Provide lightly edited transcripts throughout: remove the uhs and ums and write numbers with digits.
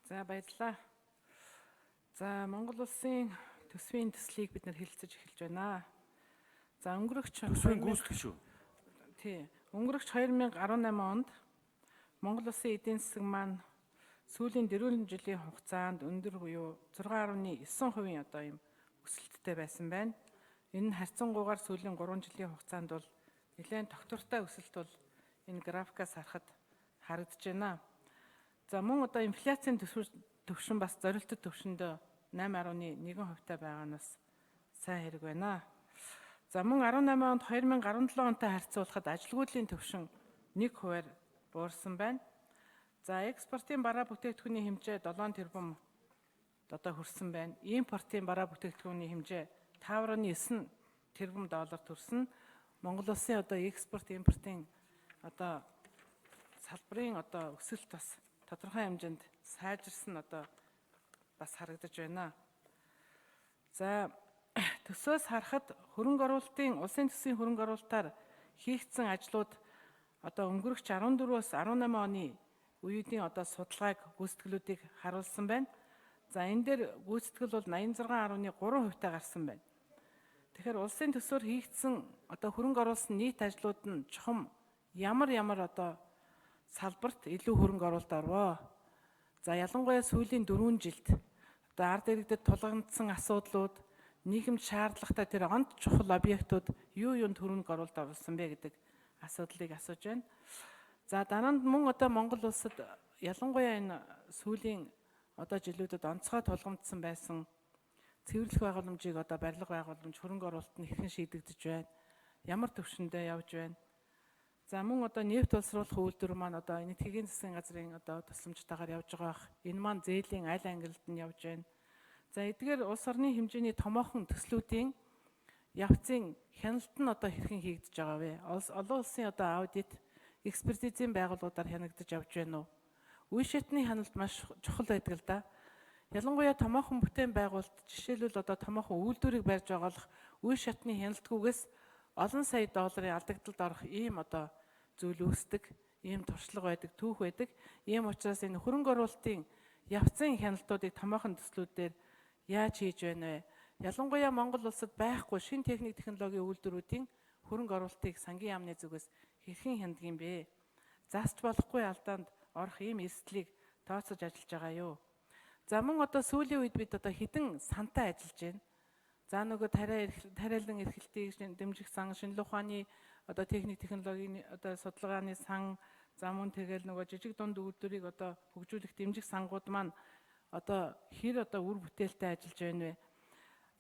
За баярлалаа. За Монгол улсын төсвийн төслийг бид нэр хэлэлцэж эхэлж байна. За өнгөрөгч Төсвийн гүйцэтгэх шүү. Тий. Өнгөрөгч 2018 онд Монгол улсын эдийн засаг маань сүүлийн 4 жилийн хугацаанд өндөр буюу 6.9% одоо юм өсөлттэй байсан байна. Энэ нь харьцангуйгаар сүүлийн 3 жилийн хугацаанд бол нэлээд тогтвортой өсөлт бол энэ графикаас харахад харагдаж байна. За мөн одоо инфляцийн түвшин бас зорилттой түвшиндөө 8.1% байгаа нь бас сайн хэрэг байна. За мөн 18 онд 2017 онтой харьцуулахад ажилгүйдлийн түвшин 1%-аар буурсан байна. За экспортын бараа бүтээгдэхүүний хэмжээ 7 тэрбум одоо хүрсэн байна. Импортын бараа бүтээгдэхүүний хэмжээ 5.9 тэрбум долларт хүрсэн. Монгол улсын одоо экспорт импортын одоо салбарын одоо өсөлт бас тодорхой хэмжээнд сайжирсан одоо бас харагдаж байна. За төсөөс харахад хөрөнгө оруулалтын улсын төсвийн хөрөнгө оруулалтаар хийгдсэн ажлууд одоо өнгөрөгч 14-өөс 18 оны үеийн одоо судалгааг гүйцэтгэлүүдийг харуулсан байна. За энэ дээр гүйцэтгэл бол 86.3%-тай гарсан байна. Тэгэхээр улсын төсвөөр хийгдсэн одоо хөрөнгө оруулсан нийт ажлууд нь чухам ямар одоо салбарт илүү хөрөнгө оруулалт орвоо. За ялангуяа сүүлийн 4 жилд одоо ард иргэдэд тулгамдсан асуудлууд, нийгэмд шаардлагатай тэр онц чухал объектууд юунд хөрөнгө оруулалт оруулсан бэ гэдэг асуудлыг асууж байна. За дараанд мөн одоо Монгол улсад ялангуяа энэ сүүлийн одоо жилүүдэд онцгой тулгамдсан байсан цэвэрлэх байгууламжийг одоо барилга байгууламж хөрөнгө оруулалт нь хэрхэн шийдэгдэж байна? Ямар түвшиндээ явж байна? За мөн одоо нефть улсруулах үйлдвэр маань одоо энэ эдийн засгийн газрын одоо тусламжтайгаар явж байгаа бах. Энэ маань зээлийн аль ангилалд нь явж байна. За эдгээр улс орны хэмжээний томоохон төслүүдийн явцын хяналт нь одоо хэрхэн хийгдэж байгаа вэ? Олон улсын одоо аудит, экспертизийн байгууллагуудаар хянагдаж явж байна уу? Үе шатны хяналт маш чухал байдаг л да. Ялангуяа томоохон бүтээн байгуулалт жишээлбэл одоо томоохон үйлдвэрийг барьж байгуулах үе шатны хяналтгүйгээс олон сая долларын алдагдалд орох ийм одоо зүйл үүсдэг, ийм туршлага байдаг, түүх байдаг. Ийм учраас энэ хөрөнгө оруулалтын явцын хяналтуудыг томоохон төслүүдээр яаж хийж байна вэ? Ялангуяа Монгол улсад байхгүй шинэ техник технологийн үйлдвэрүүдийн хөрөнгө оруулалтыг сангийн яамны зүгээс хэрхэн хяндаг юм бэ? Засч болохгүй алдаанд орох ийм эрсдлийг тооцож ажиллаж байгаа юу? За мөн одоо сүүлийн үед бид одоо хідэн сантай ажиллаж байна. За нөгөө тариалан эрхлэлтийг дэмжих сан, шинжилгээ ухааны одоо техник технологийн одоо судалгааны сан, за мөн тэгэл нөгөө жижиг дунд үйлдвэрийг одоо хөгжүүлэх дэмжих сангууд маань одоо хэр одоо үр бүтээлтэй ажиллаж байна вэ?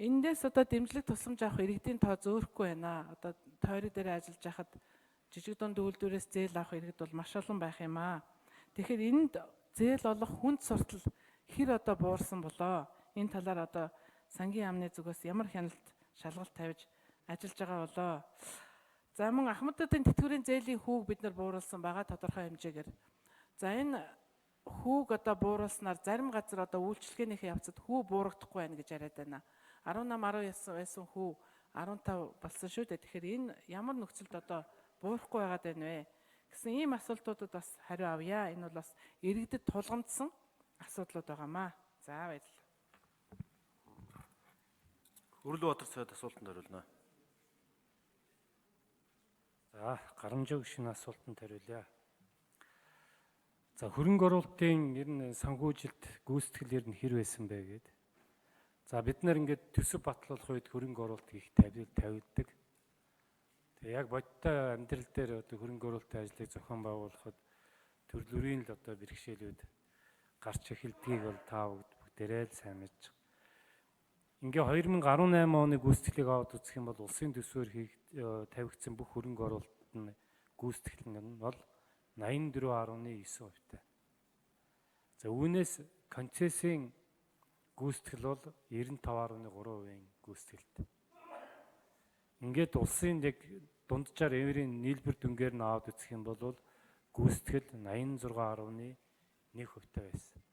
Эндээс одоо дэмжлэг тусламж авах иргэдийн тоо зөөрөхгүй байна. Одоо тойрог дээр ажиллаж байхад жижиг дунд үйлдвэрээс зээл авах иргэд бол маш олон байх юм аа. Тэгэхээр энд зээл олох хүнд суртал хэр одоо буурсан болоо? Энэ талаар одоо сангийн яамны зүгээс ямар хяналт шалгалт тавьж ажиллаж байгаа болоо? За мөн ахмадуудын тэтгэврийн зээлийн хүүг бид нар бууруулсан байгаа тодорхой хэмжээгээр. За энэ хүүг одоо бууруулснаар зарим газар одоо үйлчлэгээнийхээ явцад хүү буурагдахгүй байна гэж яриад байна. 18-19 байсан хүү 15 болсон шүү дээ. Тэгэхээр энэ ямар нөхцөлд одоо буурахгүй байгаад байна вэ гэсэн ийм асуултуудад бас хариу авъя. Энэ бол бас иргэдэд тулгамдсан асуудлууд байгаамаа. За баярлалаа. Өрлөбаатар цайд асуултанд хариулна. За гарамжаа гүшин асуултанд хариулъя. За хөрөнгө оруулалтын ер нь санхүүжилт гүйцэтгэл ер нь хэр байсан бэ гэдэг. За бид нар ингээд төсөв батлуулах үед хөрөнгө оруулалт хийх тавьдаг. Тэгээ яг бодиттой амьдрал дээр одоо хөрөнгө оруулалтын ажлыг зохион байгуулахад төрлөрийн л одоо бэрхшээлүүд гарч эхэлдгийг бол та бүгдээрээ л сайн мэдж байгаа. Ингээ 2018 оны гүйцэтгэлийг аваад үзэх юм бол улсын төсвөөр тавигдсан бүх хөрөнгө оруулалтын гүйцэтгэл нь бол 84.9%-тай. За үүнээс концессийн гүйцэтгэл бол 95.3% гүйцэтгэлтэй. Ингээд улсын яг дунджаар еврийн нийлбэр дүнгээр нь аваад үзэх юм бол гүйцэтгэл 86.1%-тай байсан.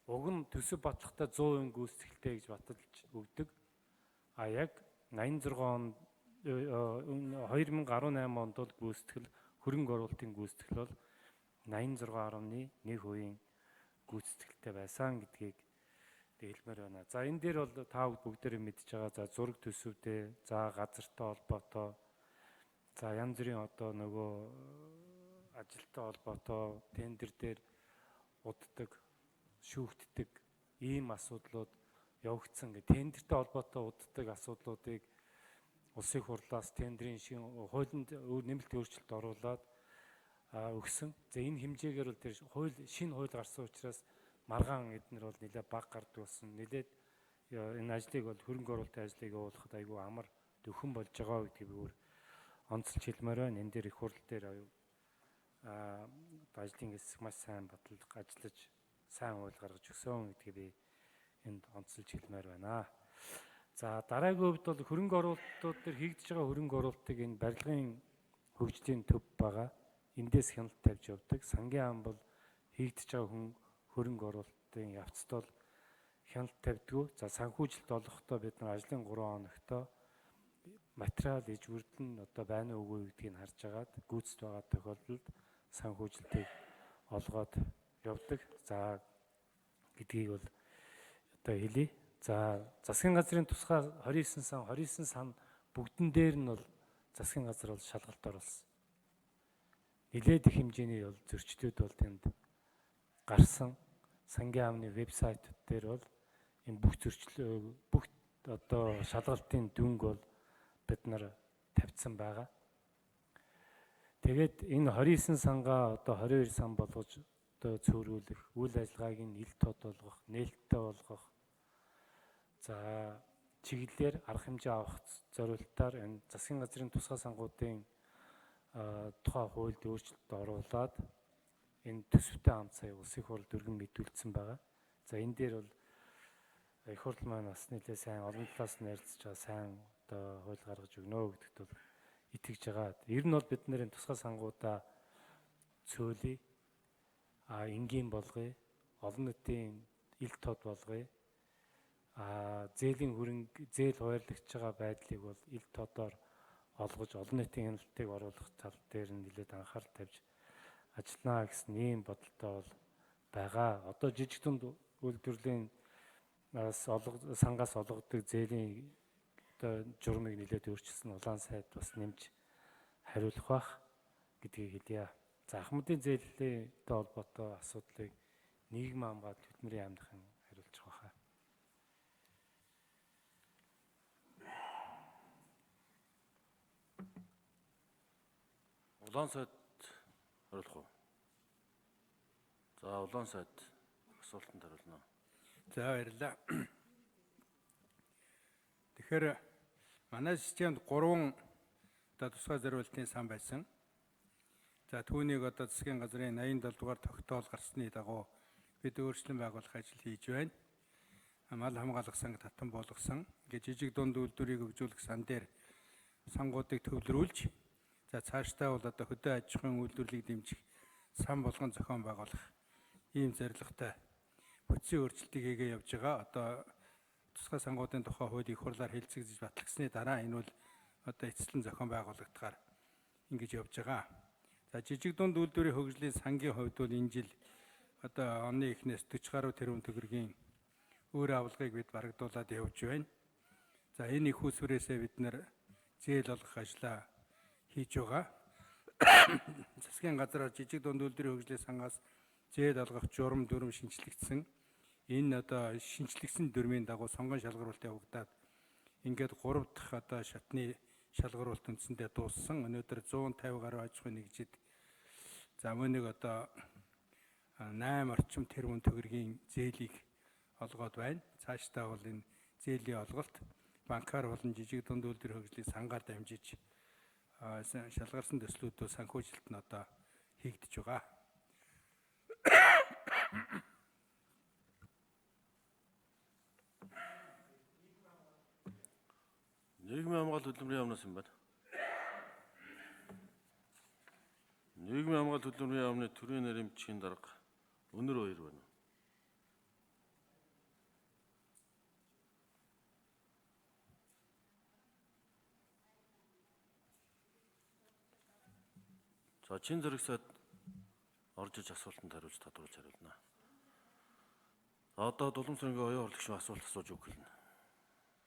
Уг нь төсөв батлахдаа 100% гүйцэтгэлтэй гэж баталж өгдөг. А яг 86 он 2018 онд бол гүйцэтгэл хөрөнгө оруулалтын гүйцэтгэл бол 86.1% гүйцэтгэлтэй байсан гэдгийг хэлмээр байна. За энэ дээр бол та бүгдээрээ мэдж байгаа. За зураг төсөвтэй, за газартай холбоотой, за янз бүрийн одоо нөгөө ажилтай холбоотой тендер дээр уддаг, шүүгддэг ийм асуудлууд явагдсан. Тендертэй холбоотой уддаг асуудлуудыг улсын хурлаас тендерийн хуулинд нэмэлт өөрчлөлт оруулаад өгсөн. За энэ хэмжээгээр бол тэр шинэ хууль гарсан учраас маргаан эднэр бол нэлээд бага гардаг болсон. Нэлээд энэ ажлыг бол хөрөнгө оруулалтын ажлыг явуулахад айгүй амар дөхөн болж байгаа гэдгийг би өөр онцлж хэлмээр байна. Энэ дээр их хурл дээр ажлын хэсэг маш сайн бодлого ажиллаж сайн хууль гаргаж өгсөн гэдгийг би энд онцлж хэлмээр байна. За дараагийн хувьд бол хөрөнгө оруулалтууд дээр хийгдэж байгаа хөрөнгө оруулалтыг энэ барилгын хөгжлийн төв байгаа. Эндээс хяналт тавьж явдаг. Сангийн ам бол хийгдэж байгаа хөрөнгө оруулалтын явцад бол хяналт тавьдгүй. За санхүүжилт олохдоо бид нар ажлын 3 хоногтой материал иж бүрдэн одоо байна уугүй гэдгийг харж агаад гүйцэд байгаа тохиолдолд санхүүжилтийг олгоод явдаг. За гэдгийг бол одоо хэлье. За засгийн газрын тусгай 29 сан бүгдэн дээр нь бол засгийн газар бол шалгалт оруулсан. Нэлээд их хэмжээний бол зөрчлүүд бол тэнд гарсан. Сангийн амны вебсайт дээр бол энэ бүх одоо шалгалтын дүнг бол бид нар тавьсан байгаа. Тэгээд энэ 29 сангаа одоо 22 сан болгож одоо цөөрүүлэх, үйл ажиллагааг нь ил тод болгох, нээлттэй болгох. За чиглэлээр арга хэмжээ авах зорилтоор энэ засгийн газрын тусгай сангуудын тухай хуульд өөрчлөлт оруулаад энэ төсөвтэй хамт сая улсын хурлд өргөн мэдүүлсэн байгаа. За энэ дээр бол их хурл маань бас нэлээд сайн олон талаас нь ярилцж байгаа сайн одоо хууль гаргаж өгнө гэдэгт бол итгэж байгаа. Ер нь бол бид нарын тусгай сангуудаа цөөлье, энгийн болгоё, олон нийтийн ил тод болгоё. Зээлийн хөрөнгө зээл хуваарлагдж байгаа байдлыг бол ил тодоор олгож олон нийтийн хяналтыг оруулах тал дээр нэлээд анхаарал тавьж ажиллана гэсэн ийм бодолтой бол байгаа. Одоо жижиг дунд үйлдвэрлэлийн сангаас олгодог зээлийн одоо журмыг нэлээд өөрчилсөн улаан сайд бас нэмж хариулах бах гэдгийг хэлье. За Ахмадын зээлийн холбоотой асуудлыг нийгмийн хамгаалалт хөтөлмөрийн аймдхан хариулж байгаа. Улаан сайд хариулах уу? За улаан сайд асуултанд хариулна. За баярлалаа. Тэгэхээр манай системд 3 одоо тусгай зориултын сан байсан. За түүнийг одоо засгийн газрын 87 дугаар тогтоол гарсны дагуу бид өөрчлөлт байгуулах ажил хийж байна. Мал хамгаалах санг татан болгосон. Ингээд жижиг дунд үйлдвэрийг хөгжүүлэх сан дээр сангуудыг төвлөрүүлж, за цаашдаа бол одоо хөдөө аж ахуйн үйлдвэрлэлийг дэмжих сан болгон зохион байгуулах ийм зорилготой бүтцийн өөрчлөлтийг хийгээ явж байгаа. Одоо тусгай сангуудын тухай хуулийг хурлаар хэлцэгдэж батлагдсны дараа энэ бол одоо эцэслэн зохион байгуулагдахаар ингэж явж байгаа. За жижиг дунд үйлдвэрийн хөгжлийн сангийн хувьд бол энэ жил одоо оны эхнээс 40 гаруй тэрбум төгрөгийн өөр авалгыг бид барагдуулаад явж байна. За энэ их усврээсээ бид нэр зээл олгох ажлаа хийж байгаа. Засгийн газраар жижиг дунд үйлдвэрийн хөгжлийн сангаас зээл олгох журам дүрм шинжлэгдсэн. Энэ одоо шинжлэгдсэн дүрмийн дагуу сонгон шалгаруулалт явагдаад ингээд 3 дахь одоо шатны шалгаруулалт үндсэндээ дууссан. Өнөөдөр 150 гаруй аж ахуйн нэгжид за мөнийг одоо 8 орчим тэрбум төгрөгийн зээлийг олгоод байна. Цаашдаа бол энэ зээлийн олголт банкар болон жижиг дунд үйлдвэрийн хөгжлийн сангаар дамжиж шалгарсан төслүүдөө санхүүжилт нь одоо хийгдэж байгаа. Нийгмийн хамгаалалт хөтөлмөрийн яамнаас юм байна. Нийгмийн хамгаалалт хөтөлмөрийн яамны төрийн нэрмжийн дарга өнөр 2 байна. За чин зэрэг сайд орж иж асуултанд хариулж тодруулж хариулна. Одоо Дулаан цэргийн оюун урлагч асуулт асууж өгөх гэлнэ.